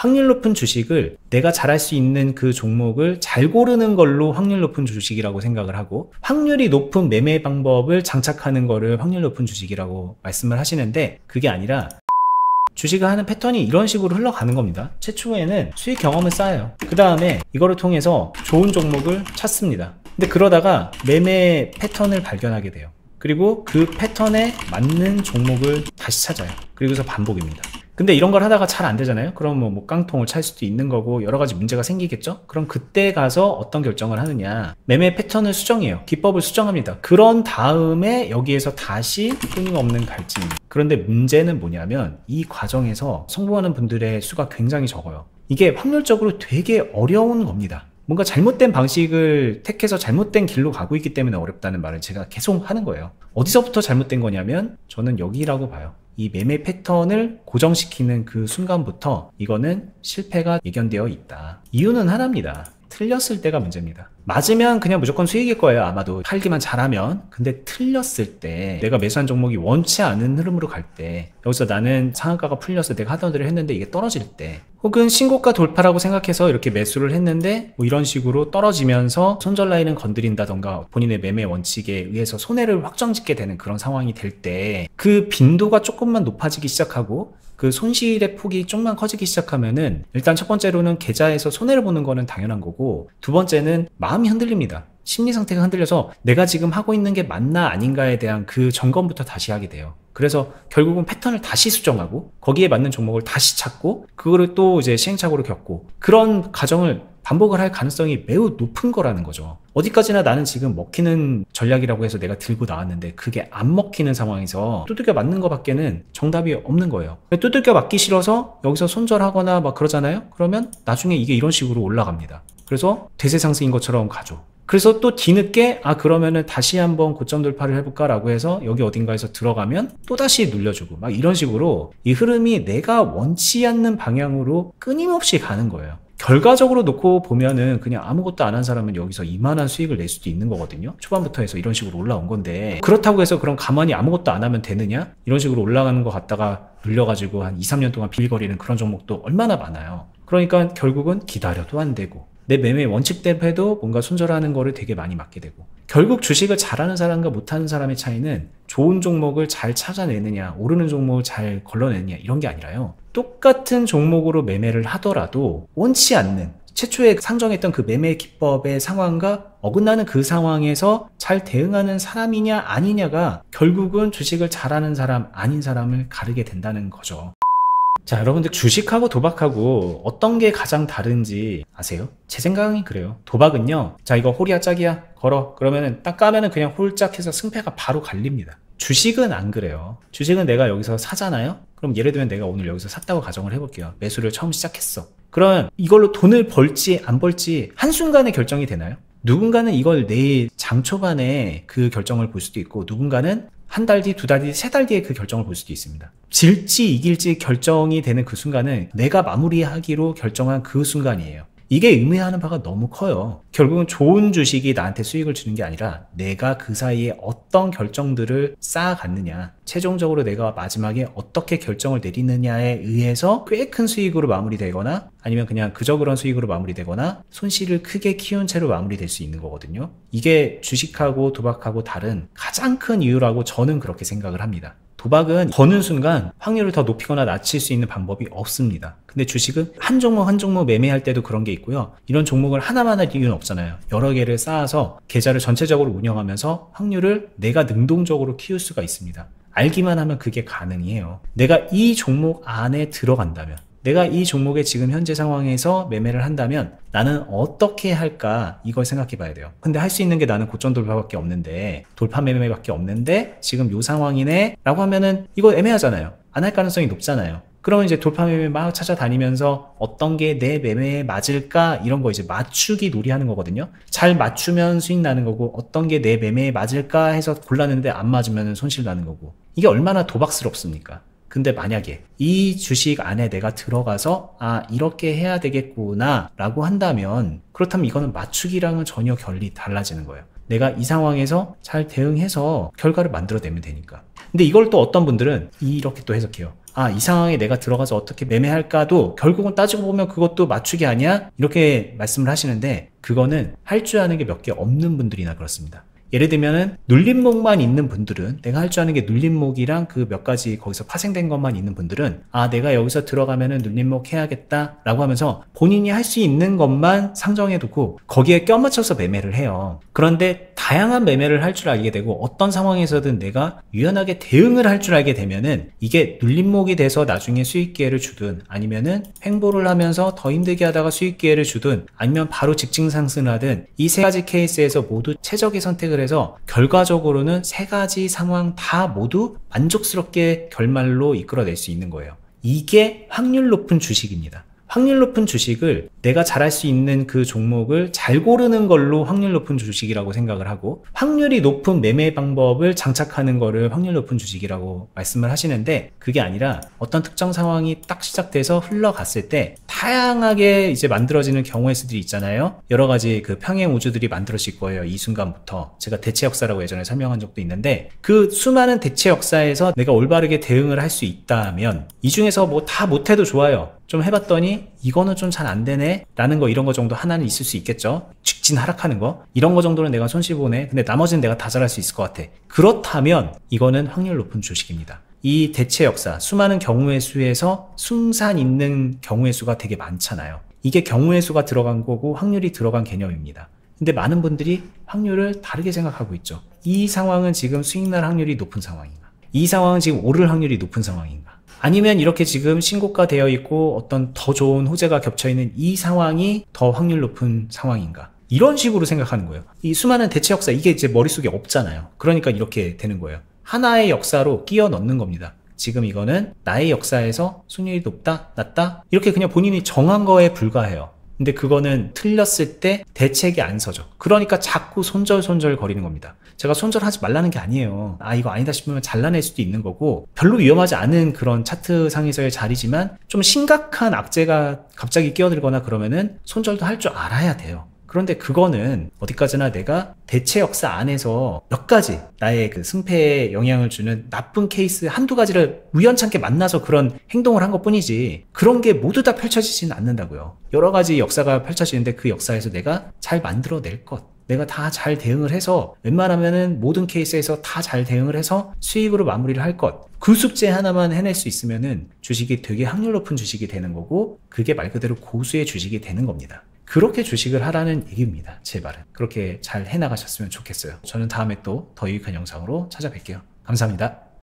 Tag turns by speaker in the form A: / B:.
A: 확률 높은 주식을 내가 잘할 수 있는 그 종목을 잘 고르는 걸로 확률 높은 주식이라고 생각을 하고, 확률이 높은 매매 방법을 장착하는 거를 확률 높은 주식이라고 말씀을 하시는데, 그게 아니라 주식을 하는 패턴이 이런 식으로 흘러가는 겁니다. 최초에는 수익 경험을 쌓아요. 그 다음에 이거를 통해서 좋은 종목을 찾습니다. 근데 그러다가 매매 패턴을 발견하게 돼요. 그리고 그 패턴에 맞는 종목을 다시 찾아요. 그리고서 반복입니다. 근데 이런 걸 하다가 잘 안 되잖아요. 그럼 뭐 깡통을 찰 수도 있는 거고 여러 가지 문제가 생기겠죠. 그럼 그때 가서 어떤 결정을 하느냐, 매매 패턴을 수정해요. 기법을 수정합니다. 그런 다음에 여기에서 다시 끊임없는 갈증. 그런데 문제는 뭐냐면 이 과정에서 성공하는 분들의 수가 굉장히 적어요. 이게 확률적으로 되게 어려운 겁니다. 뭔가 잘못된 방식을 택해서 잘못된 길로 가고 있기 때문에 어렵다는 말을 제가 계속 하는 거예요. 어디서부터 잘못된 거냐면 저는 여기라고 봐요. 이 매매 패턴을 고정시키는 그 순간부터 이거는 실패가 예견되어 있다. 이유는 하나입니다. 틀렸을 때가 문제입니다. 맞으면 그냥 무조건 수익일 거예요. 아마도 팔기만 잘하면. 근데 틀렸을 때, 내가 매수한 종목이 원치 않은 흐름으로 갈 때, 여기서 나는 상한가가 풀려서 내가 하던 대로 했는데 이게 떨어질 때, 혹은 신고가 돌파라고 생각해서 이렇게 매수를 했는데 뭐 이런 식으로 떨어지면서 손절 라인은 건드린다던가 본인의 매매 원칙에 의해서 손해를 확정짓게 되는 그런 상황이 될 때, 그 빈도가 조금만 높아지기 시작하고 그 손실의 폭이 좀만 커지기 시작하면은, 일단 첫 번째로는 계좌에서 손해를 보는 거는 당연한 거고, 두 번째는 마음이 흔들립니다. 심리 상태가 흔들려서 내가 지금 하고 있는 게 맞나 아닌가에 대한 그 점검부터 다시 하게 돼요. 그래서 결국은 패턴을 다시 수정하고 거기에 맞는 종목을 다시 찾고 그거를 또 이제 시행착오를 겪고, 그런 과정을 반복을 할 가능성이 매우 높은 거라는 거죠. 어디까지나 나는 지금 먹히는 전략이라고 해서 내가 들고 나왔는데 그게 안 먹히는 상황에서 두들겨 맞는 거밖에는 정답이 없는 거예요. 두들겨 맞기 싫어서 여기서 손절하거나 막 그러잖아요. 그러면 나중에 이게 이런 식으로 올라갑니다. 그래서 대세 상승인 것처럼 가죠. 그래서 또 뒤늦게 그러면은 다시 한번 고점 돌파를 해볼까 라고 해서 여기 어딘가에서 들어가면 또다시 눌려주고 막 이런 식으로 이 흐름이 내가 원치 않는 방향으로 끊임없이 가는 거예요. 결과적으로 놓고 보면은 그냥 아무것도 안 한 사람은 여기서 이만한 수익을 낼 수도 있는 거거든요. 초반부터 해서 이런 식으로 올라온 건데, 그렇다고 해서 그럼 가만히 아무것도 안 하면 되느냐? 이런 식으로 올라가는 거 갖다가 눌려가지고 한 2, 3년 동안 빌거리는 그런 종목도 얼마나 많아요. 그러니까 결국은 기다려도 안 되고 내 매매 원칙대로 해도 뭔가 손절하는 거를 되게 많이 맞게 되고, 결국 주식을 잘하는 사람과 못하는 사람의 차이는 좋은 종목을 잘 찾아내느냐, 오르는 종목을 잘 걸러내느냐 이런 게 아니라요, 똑같은 종목으로 매매를 하더라도 원치 않는, 최초에 상정했던 그 매매 기법의 상황과 어긋나는 그 상황에서 잘 대응하는 사람이냐 아니냐가 결국은 주식을 잘하는 사람 아닌 사람을 가르게 된다는 거죠. 자, 여러분들 주식하고 도박하고 어떤 게 가장 다른지 아세요? 제 생각은 그래요. 도박은요, 자 이거 홀이야 짝이야 걸어 그러면은 딱 까면은 그냥 홀짝해서 승패가 바로 갈립니다. 주식은 안 그래요. 주식은 내가 여기서 사잖아요. 그럼 예를 들면 내가 오늘 여기서 샀다고 가정을 해볼게요. 매수를 처음 시작했어. 그럼 이걸로 돈을 벌지 안 벌지 한순간에 결정이 되나요? 누군가는 이걸 내일 장 초반에 그 결정을 볼 수도 있고, 누군가는 한 달 뒤, 두 달 뒤, 세 달 뒤에 그 결정을 볼 수도 있습니다. 질지 이길지 결정이 되는 그 순간은 내가 마무리하기로 결정한 그 순간이에요. 이게 의미하는 바가 너무 커요. 결국은 좋은 주식이 나한테 수익을 주는 게 아니라 내가 그 사이에 어떤 결정들을 쌓아갔느냐, 최종적으로 내가 마지막에 어떻게 결정을 내리느냐에 의해서 꽤 큰 수익으로 마무리되거나 아니면 그냥 그저 그런 수익으로 마무리되거나 손실을 크게 키운 채로 마무리될 수 있는 거거든요. 이게 주식하고 도박하고 다른 가장 큰 이유라고 저는 그렇게 생각을 합니다. 도박은 버는 순간 확률을 더 높이거나 낮출 수 있는 방법이 없습니다. 근데 주식은 한 종목 한 종목 매매할 때도 그런 게 있고요. 이런 종목을 하나만 할 이유는 없잖아요. 여러 개를 쌓아서 계좌를 전체적으로 운영하면서 확률을 내가 능동적으로 키울 수가 있습니다. 알기만 하면 그게 가능해요. 내가 이 종목 안에 들어간다면, 내가 이 종목의 지금 현재 상황에서 매매를 한다면 나는 어떻게 할까, 이걸 생각해 봐야 돼요. 근데 할 수 있는 게 나는 고점 돌파밖에 없는데, 돌파 매매밖에 없는데 지금 요 상황이네 라고 하면은 이거 애매하잖아요. 안 할 가능성이 높잖아요. 그러면 이제 돌파 매매 막 찾아다니면서 어떤 게 내 매매에 맞을까, 이런 거 이제 맞추기 놀이하는 거거든요. 잘 맞추면 수익 나는 거고, 어떤 게 내 매매에 맞을까 해서 골랐는데 안 맞으면 손실 나는 거고, 이게 얼마나 도박스럽습니까? 근데 만약에 이 주식 안에 내가 들어가서 이렇게 해야 되겠구나 라고 한다면, 그렇다면 이거는 맞추기랑은 전혀 결이 달라지는 거예요. 내가 이 상황에서 잘 대응해서 결과를 만들어내면 되니까. 근데 이걸 또 어떤 분들은 이렇게 또 해석해요. 이 상황에 내가 들어가서 어떻게 매매할까도 결국은 따지고 보면 그것도 맞추기 아니야? 이렇게 말씀을 하시는데, 그거는 할 줄 아는 게 몇 개 없는 분들이나 그렇습니다. 예를 들면은 눌림목만 있는 분들은, 내가 할 줄 아는 게 눌림목이랑 그 몇 가지 거기서 파생된 것만 있는 분들은 내가 여기서 들어가면은 눌림목 해야겠다 라고 하면서 본인이 할 수 있는 것만 상정해 두고 거기에 껴맞춰서 매매를 해요. 그런데 다양한 매매를 할 줄 알게 되고 어떤 상황에서든 내가 유연하게 대응을 할 줄 알게 되면은 이게 눌림목이 돼서 나중에 수익 기회를 주든, 아니면은 횡보를 하면서 더 힘들게 하다가 수익 기회를 주든, 아니면 바로 직진 상승을 하든, 이 세 가지 케이스에서 모두 최적의 선택을 해서 결과적으로는 세 가지 상황 다 모두 만족스럽게 결말로 이끌어낼 수 있는 거예요. 이게 확률 높은 주식입니다. 확률 높은 주식을, 내가 잘할 수 있는 그 종목을 잘 고르는 걸로 확률 높은 주식이라고 생각을 하고, 확률이 높은 매매 방법을 장착하는 거를 확률 높은 주식이라고 말씀을 하시는데, 그게 아니라 어떤 특정 상황이 딱 시작돼서 흘러갔을 때 다양하게 이제 만들어지는 경우의 수들이 있잖아요. 여러 가지 그 평행 우주들이 만들어질 거예요. 이 순간부터. 제가 대체 역사라고 예전에 설명한 적도 있는데, 그 수많은 대체 역사에서 내가 올바르게 대응을 할 수 있다면, 이 중에서 뭐 다 못해도 좋아요. 좀 해봤더니 이거는 좀 잘 안 되네 라는 거, 이런 거 정도 하나는 있을 수 있겠죠. 직진 하락하는 거, 이런 거 정도는 내가 손실 보네. 근데 나머지는 내가 다 잘할 수 있을 것 같아. 그렇다면 이거는 확률 높은 주식입니다. 이 대체 역사, 수많은 경우의 수에서 순산 있는 경우의 수가 되게 많잖아요. 이게 경우의 수가 들어간 거고 확률이 들어간 개념입니다. 근데 많은 분들이 확률을 다르게 생각하고 있죠. 이 상황은 지금 수익 날 확률이 높은 상황인가? 이 상황은 지금 오를 확률이 높은 상황인가? 아니면 이렇게 지금 신고가 되어 있고 어떤 더 좋은 호재가 겹쳐있는 이 상황이 더 확률 높은 상황인가? 이런 식으로 생각하는 거예요. 이 수많은 대체 역사, 이게 이제 머릿속에 없잖아요. 그러니까 이렇게 되는 거예요. 하나의 역사로 끼워 넣는 겁니다. 지금 이거는 나의 역사에서 수익률이 높다, 낮다, 이렇게 그냥 본인이 정한 거에 불과해요. 근데 그거는 틀렸을 때 대책이 안 서죠. 그러니까 자꾸 손절손절 거리는 겁니다. 제가 손절하지 말라는 게 아니에요. 이거 아니다 싶으면 잘라낼 수도 있는 거고, 별로 위험하지 않은 그런 차트 상에서의 자리지만 좀 심각한 악재가 갑자기 끼어들거나 그러면은 손절도 할 줄 알아야 돼요. 그런데 그거는 어디까지나 내가 대체 역사 안에서 몇 가지 나의 그 승패에 영향을 주는 나쁜 케이스 한두 가지를 우연찮게 만나서 그런 행동을 한 것 뿐이지, 그런 게 모두 다 펼쳐지지는 않는다고요. 여러 가지 역사가 펼쳐지는데 그 역사에서 내가 잘 만들어낼 것, 내가 다 잘 대응을 해서, 웬만하면은 모든 케이스에서 다 잘 대응을 해서 수익으로 마무리를 할 것, 그 숙제 하나만 해낼 수 있으면은 주식이 되게 확률 높은 주식이 되는 거고, 그게 말 그대로 고수의 주식이 되는 겁니다. 그렇게 주식을 하라는 얘기입니다. 제발은 그렇게 잘 해나가셨으면 좋겠어요. 저는 다음에 또 더 유익한 영상으로 찾아뵐게요. 감사합니다.